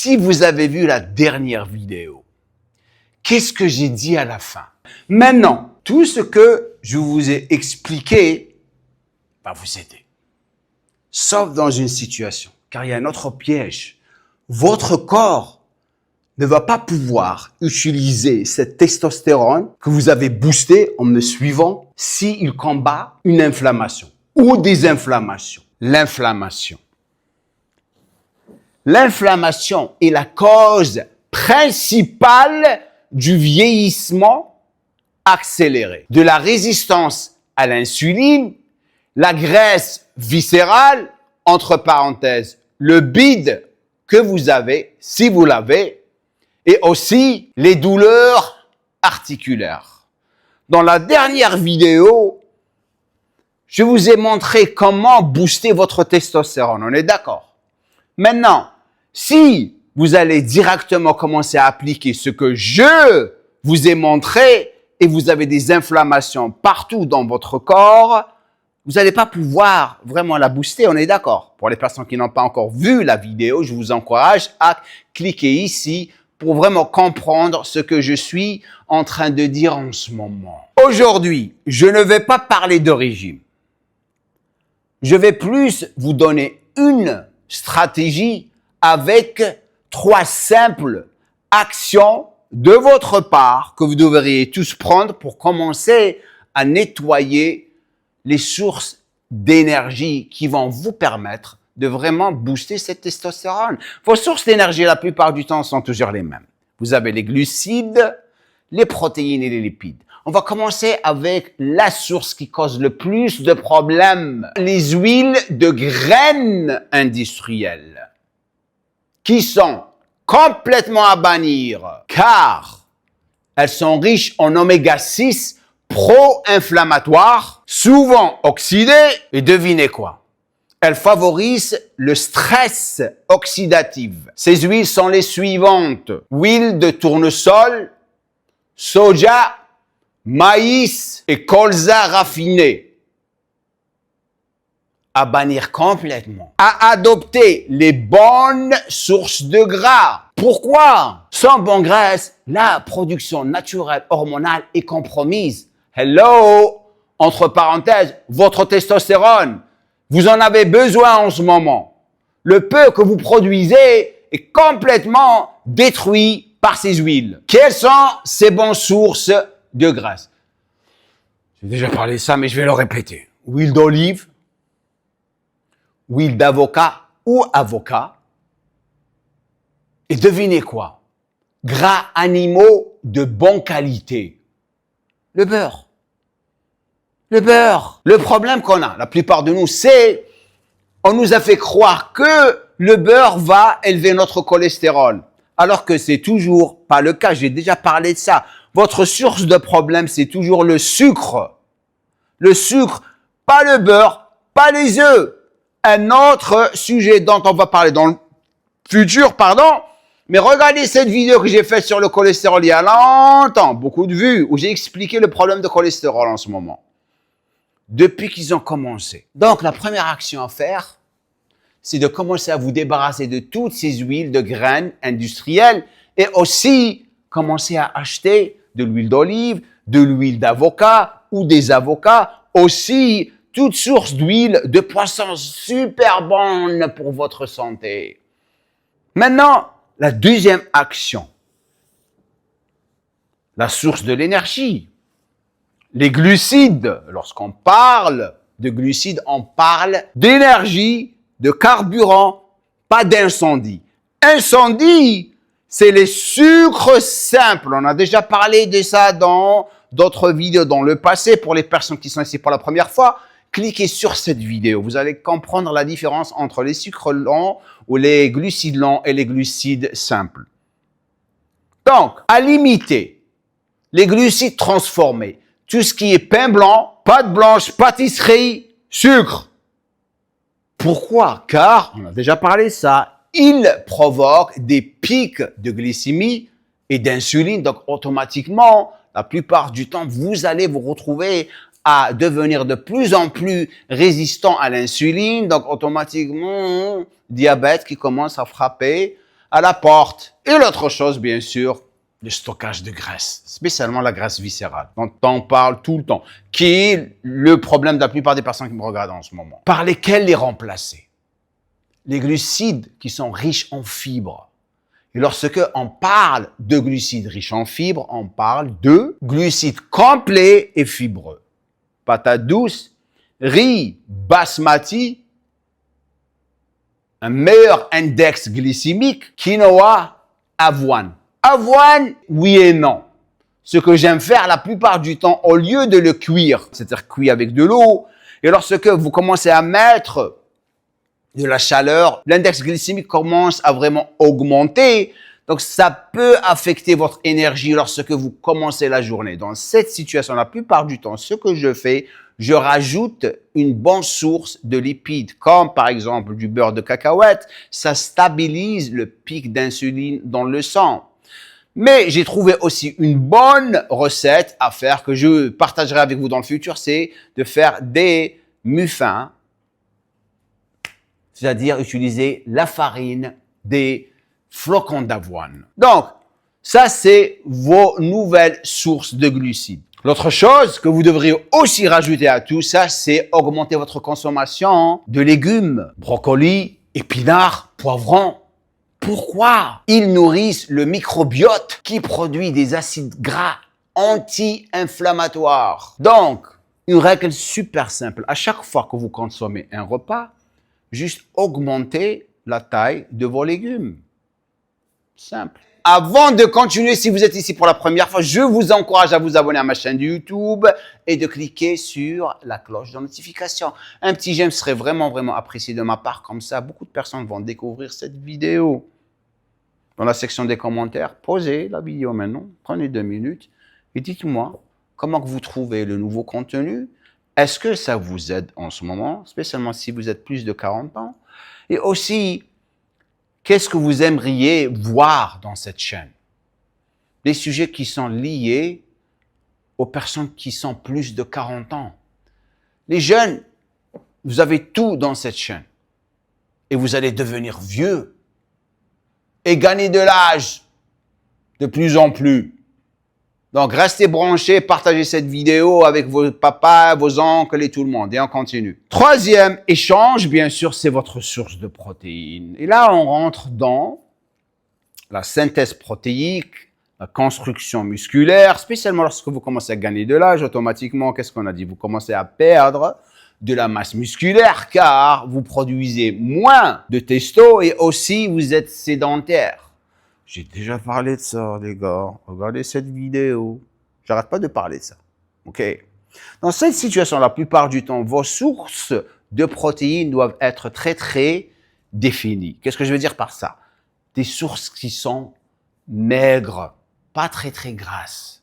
Si vous avez vu la dernière vidéo, qu'est-ce que j'ai dit à la fin? Maintenant, tout ce que je vous ai expliqué va vous aider. Sauf dans une situation, car il y a un autre piège. Votre corps ne va pas pouvoir utiliser cette testostérone que vous avez boostée en me suivant s'il combat une inflammation ou des inflammations. L'inflammation. L'inflammation est la cause principale du vieillissement accéléré, de la résistance à l'insuline, la graisse viscérale, entre parenthèses, le bide que vous avez, si vous l'avez, et aussi les douleurs articulaires. Dans la dernière vidéo, je vous ai montré comment booster votre testostérone. On est d'accord? Maintenant, si vous allez directement commencer à appliquer ce que je vous ai montré et vous avez des inflammations partout dans votre corps, vous n'allez pas pouvoir vraiment la booster, on est d'accord? Pour les personnes qui n'ont pas encore vu la vidéo, je vous encourage à cliquer ici pour vraiment comprendre ce que je suis en train de dire en ce moment. Aujourd'hui, je ne vais pas parler de régime. Je vais plus vous donner une stratégie avec 3 simples actions de votre part que vous devriez tous prendre pour commencer à nettoyer les sources d'énergie qui vont vous permettre de vraiment booster cette testostérone. Vos sources d'énergie, la plupart du temps, sont toujours les mêmes. Vous avez les glucides, les protéines et les lipides. On va commencer avec la source qui cause le plus de problèmes, les huiles de graines industrielles, qui sont complètement à bannir, car elles sont riches en oméga 6 pro-inflammatoires, souvent oxydés, et devinez quoi? Elles favorisent le stress oxydatif. Ces huiles sont les suivantes: huile de tournesol, soja, maïs et colza raffiné. À bannir complètement. À adopter les bonnes sources de gras. Pourquoi? Sans bonne graisse, la production naturelle hormonale est compromise. Hello! Entre parenthèses, votre testostérone, vous en avez besoin en ce moment. Le peu que vous produisez est complètement détruit par ces huiles. Quelles sont ces bonnes sources de graisse? J'ai déjà parlé de ça, mais je vais le répéter. Huile d'olive, huile d'avocat ou avocat. Et devinez quoi? Gras animaux de bonne qualité. Le beurre. Le beurre. Le problème qu'on a, la plupart de nous, c'est on nous a fait croire que le beurre va élever notre cholestérol. Alors que c'est toujours pas le cas. J'ai déjà parlé de ça. Votre source de problème, c'est toujours le sucre. Le sucre, pas le beurre, pas les œufs. Un autre sujet dont on va parler dans le futur, pardon. Mais regardez cette vidéo que j'ai faite sur le cholestérol il y a longtemps, beaucoup de vues, où j'ai expliqué le problème de cholestérol en ce moment. Depuis qu'ils ont commencé. Donc, la première action à faire, c'est de commencer à vous débarrasser de toutes ces huiles de graines industrielles et aussi commencer à acheter de l'huile d'olive, de l'huile d'avocat ou des avocats, aussi toutes sources d'huile de poisson super bonnes pour votre santé. Maintenant, la deuxième action, la source de l'énergie, les glucides. Lorsqu'on parle de glucides, on parle d'énergie, de carburant, pas d'incendie. Incendie, c'est les sucres simples. On a déjà parlé de ça dans d'autres vidéos dans le passé. Pour les personnes qui sont ici pour la première fois, cliquez sur cette vidéo. Vous allez comprendre la différence entre les sucres lents ou les glucides lents et les glucides simples. Donc, à limiter les glucides transformés, tout ce qui est pain blanc, pâte blanche, pâtisserie, sucre. Pourquoi? Car, on a déjà parlé de ça, ils provoquent des pics de glycémie et d'insuline. Donc, automatiquement, la plupart du temps, vous allez vous retrouver à devenir de plus en plus résistant à l'insuline. Donc, automatiquement, diabète qui commence à frapper à la porte. Et l'autre chose, bien sûr, le stockage de graisse, spécialement la graisse viscérale, dont on parle tout le temps, qui est le problème de la plupart des personnes qui me regardent en ce moment. Par lesquels les remplacer? Les glucides qui sont riches en fibres. Et lorsque on parle de glucides riches en fibres, on parle de glucides complets et fibreux. Patates douces, riz, basmati, un meilleur index glycémique, quinoa, avoine. Avoine, oui et non. Ce que j'aime faire la plupart du temps, au lieu de le cuire, c'est-à-dire cuire avec de l'eau, et lorsque vous commencez à mettre de la chaleur, l'index glycémique commence à vraiment augmenter. Donc, ça peut affecter votre énergie lorsque vous commencez la journée. Dans cette situation, la plupart du temps, ce que je fais, je rajoute une bonne source de lipides, comme par exemple du beurre de cacahuète. Ça stabilise le pic d'insuline dans le sang. Mais j'ai trouvé aussi une bonne recette à faire que je partagerai avec vous dans le futur, c'est de faire des muffins, c'est-à-dire utiliser la farine des flocons d'avoine. Donc, ça, c'est vos nouvelles sources de glucides. L'autre chose que vous devriez aussi rajouter à tout ça, c'est augmenter votre consommation de légumes, brocolis, épinards, poivrons. Pourquoi? Ils nourrissent le microbiote qui produit des acides gras anti-inflammatoires. Donc, une règle super simple. À chaque fois que vous consommez un repas, juste augmentez la taille de vos légumes. Simple. Avant de continuer, si vous êtes ici pour la première fois, je vous encourage à vous abonner à ma chaîne de YouTube et de cliquer sur la cloche de notification. Un petit j'aime serait vraiment, vraiment apprécié de ma part. Comme ça, beaucoup de personnes vont découvrir cette vidéo. Dans la section des commentaires, posez la vidéo maintenant, prenez 2 minutes et dites-moi comment vous trouvez le nouveau contenu. Est-ce que ça vous aide en ce moment, spécialement si vous êtes plus de 40 ans? Et aussi, qu'est-ce que vous aimeriez voir dans cette chaîne? Des sujets qui sont liés aux personnes qui sont plus de 40 ans. Les jeunes, vous avez tout dans cette chaîne. Et vous allez devenir vieux et gagner de l'âge de plus en plus. Donc, restez branchés, partagez cette vidéo avec vos papas, vos oncles et tout le monde. Et on continue. Troisième échange, bien sûr, c'est votre source de protéines. Et là, on rentre dans la synthèse protéique, la construction musculaire, spécialement lorsque vous commencez à gagner de l'âge, automatiquement, qu'est-ce qu'on a dit? Vous commencez à perdre de la masse musculaire car vous produisez moins de testo et aussi vous êtes sédentaire. J'ai déjà parlé de ça, les gars. Regardez cette vidéo. J'arrête pas de parler de ça. OK? Dans cette situation, la plupart du temps, vos sources de protéines doivent être très, très définies. Qu'est-ce que je veux dire par ça? Des sources qui sont maigres, pas très, très grasses.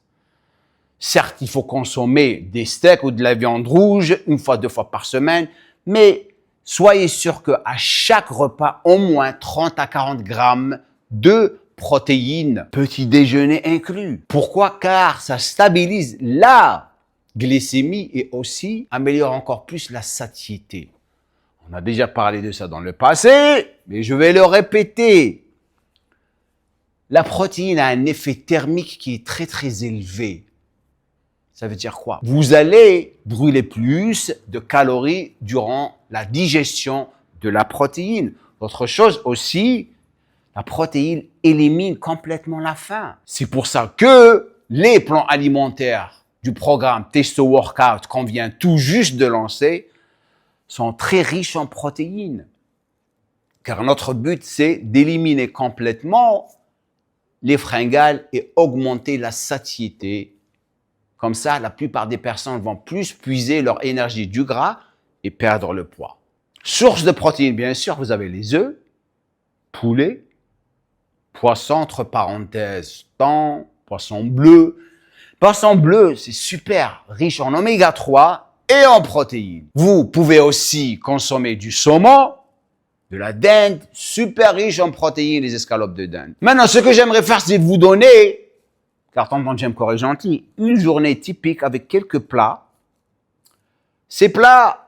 Certes, il faut consommer des steaks ou de la viande rouge 1 fois, 2 fois par semaine, mais soyez sûr qu'à chaque repas, au moins 30 à 40 grammes de protéines, petit déjeuner inclus. Pourquoi? Car ça stabilise la glycémie et aussi améliore encore plus la satiété. On a déjà parlé de ça dans le passé, mais je vais le répéter. La protéine a un effet thermique qui est très, très élevé. Ça veut dire quoi? Vous allez brûler plus de calories durant la digestion de la protéine. Autre chose aussi, la protéine élimine complètement la faim. C'est pour ça que les plans alimentaires du programme Testo Workout qu'on vient tout juste de lancer sont très riches en protéines. Car notre but, c'est d'éliminer complètement les fringales et augmenter la satiété. Comme ça, la plupart des personnes vont plus puiser leur énergie du gras et perdre le poids. Source de protéines, bien sûr, vous avez les œufs, poulet, poisson, entre parenthèses, thon, poisson bleu. Poisson bleu, c'est super riche en oméga 3 et en protéines. Vous pouvez aussi consommer du saumon, de la dinde, super riche en protéines, les escalopes de dinde. Maintenant, ce que j'aimerais faire, c'est de vous donner, car tonton James Corps est gentil, une journée typique avec quelques plats. Ces plats,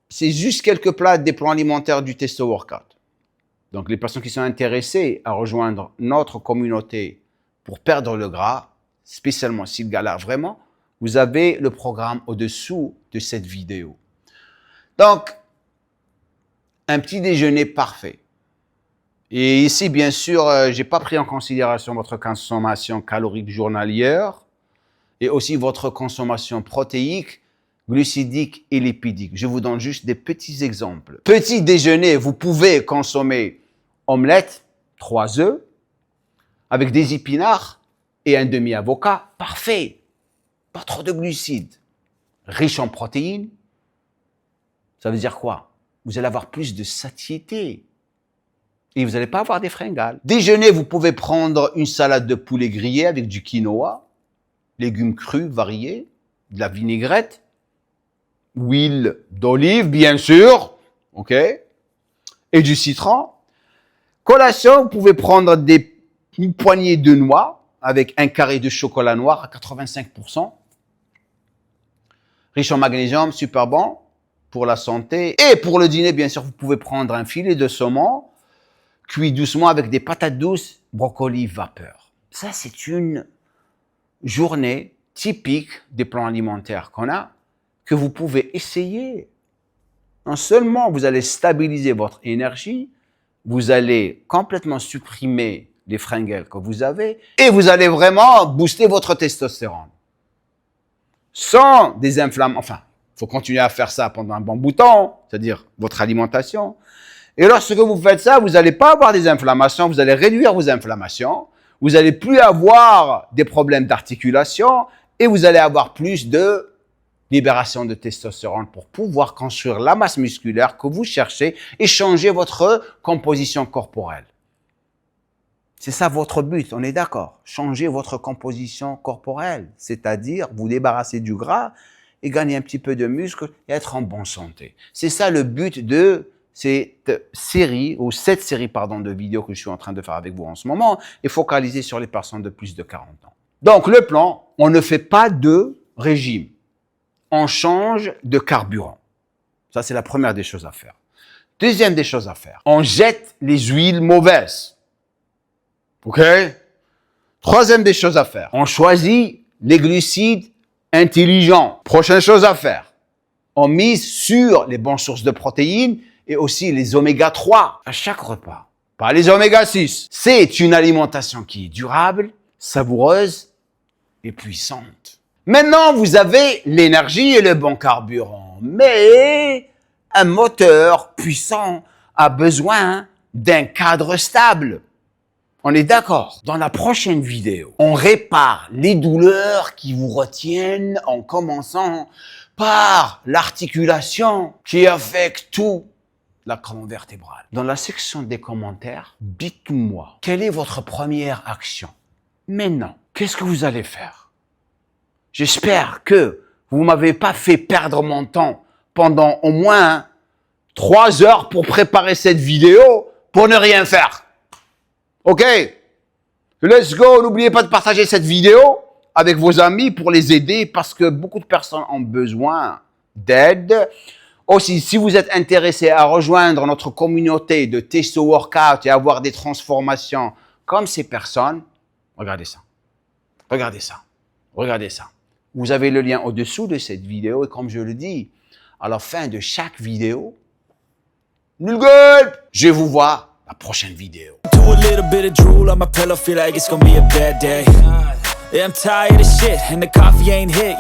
c'est juste quelques plats des plans alimentaires du Testo Workout. Donc, les personnes qui sont intéressées à rejoindre notre communauté pour perdre le gras, spécialement s'ils galèrent vraiment, vous avez le programme au-dessous de cette vidéo. Donc, un petit déjeuner parfait. Et ici, bien sûr, je n'ai pas pris en considération votre consommation calorique journalière et aussi votre consommation protéique, glucidique et lipidique. Je vous donne juste des petits exemples. Petit déjeuner, vous pouvez consommer omelette, 3 œufs, avec des épinards et un demi-avocat. Parfait. Pas trop de glucides. Riche en protéines. Ça veut dire quoi? Vous allez avoir plus de satiété. Et vous n'allez pas avoir des fringales. Déjeuner, vous pouvez prendre une salade de poulet grillé avec du quinoa, légumes crus variés, de la vinaigrette, huile d'olive, bien sûr, ok, et du citron. Collation, vous pouvez prendre une poignée de noix avec un carré de chocolat noir à 85%. Riche en magnésium, super bon pour la santé. Et pour le dîner, bien sûr, vous pouvez prendre un filet de saumon cuit doucement avec des patates douces, brocoli vapeur. Ça, c'est une journée typique des plans alimentaires qu'on a, que vous pouvez essayer. Non seulement vous allez stabiliser votre énergie, vous allez complètement supprimer les fringales que vous avez et vous allez vraiment booster votre testostérone. Sans des inflammations, enfin, il faut continuer à faire ça pendant un bon bout de temps, c'est-à-dire votre alimentation. Et lorsque vous faites ça, vous n'allez pas avoir des inflammations, vous allez réduire vos inflammations, vous n'allez plus avoir des problèmes d'articulation et vous allez avoir plus de libération de testostérone pour pouvoir construire la masse musculaire que vous cherchez et changer votre composition corporelle. C'est ça votre but, on est d'accord. Changer votre composition corporelle, c'est-à-dire vous débarrasser du gras et gagner un petit peu de muscle et être en bonne santé. C'est ça le but de cette série de vidéos que je suis en train de faire avec vous en ce moment et focaliser sur les personnes de plus de 40 ans. Donc le plan, on ne fait pas de régime. On change de carburant. Ça, c'est la première des choses à faire. Deuxième des choses à faire, on jette les huiles mauvaises. OK? Troisième des choses à faire, on choisit les glucides intelligents. Prochaine chose à faire, on mise sur les bonnes sources de protéines et aussi les oméga 3 à chaque repas. Pas les oméga 6. C'est une alimentation qui est durable, savoureuse et puissante. Maintenant, vous avez l'énergie et le bon carburant. Mais un moteur puissant a besoin d'un cadre stable. On est d'accord? Dans la prochaine vidéo, on répare les douleurs qui vous retiennent en commençant par l'articulation qui affecte tout la colonne vertébrale. Dans la section des commentaires, dites-moi, quelle est votre première action? Maintenant, qu'est-ce que vous allez faire? J'espère que vous m'avez pas fait perdre mon temps pendant au moins 3 heures pour préparer cette vidéo pour ne rien faire. OK? Let's go! N'oubliez pas de partager cette vidéo avec vos amis pour les aider parce que beaucoup de personnes ont besoin d'aide. Aussi, si vous êtes intéressé à rejoindre notre communauté de Testo Workout et avoir des transformations comme ces personnes, regardez ça. Regardez ça. Regardez ça. Vous avez le lien au-dessous de cette vidéo et comme je le dis, à la fin de chaque vidéo, je vous vois la prochaine vidéo. Do a little bit of drool on my pillow, feel like it's gonna be a bad day. Yeah, I'm tired of shit and the coffee ain't hit.